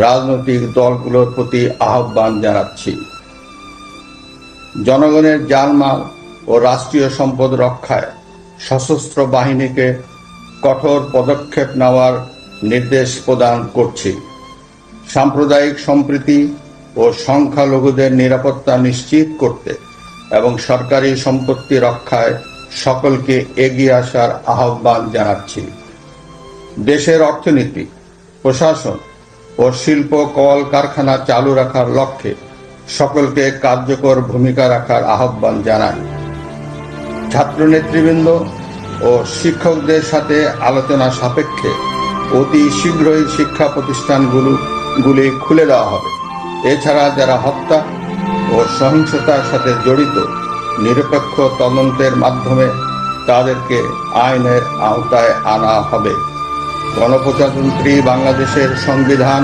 রাজনৈতিক দলগুলোর প্রতি আহ্বান জানাচ্ছি। জনগণের জানমাল ও রাষ্ট্রীয় সম্পদ রক্ষায় সশস্ত্র বাহিনীকে কঠোর পদক্ষেপ নেওয়ার নির্দেশ প্রদান করছি। সাম্প্রদায়িক সম্প্রীতি ও সংখ্যালঘুদের নিরাপত্তা নিশ্চিত করতে এবং সরকারি সম্পত্তি রক্ষায় সকলকে এগিয়ে আসার আহ্বান জানাচ্ছি। দেশের অর্থনীতি, প্রশাসন ও শিল্প কলকারখানা চালু রাখার লক্ষ্যে সকলকে কার্যকর ভূমিকা রাখার আহ্বান জানাই। ছাত্র নেতৃবৃন্দ ও শিক্ষকদের সাথে আলোচনা সাপেক্ষে অতি শীঘ্রই শিক্ষা প্রতিষ্ঠানগুলি খুলে দেওয়া হবে। এছাড়া যারা হত্যা ও সহিংসতার সাথে জড়িত নিরপেক্ষ তদন্তের মাধ্যমে তাদেরকে আইনের আওতায় আনা হবে। গণপ্রজাতন্ত্রী বাংলাদেশের সংবিধান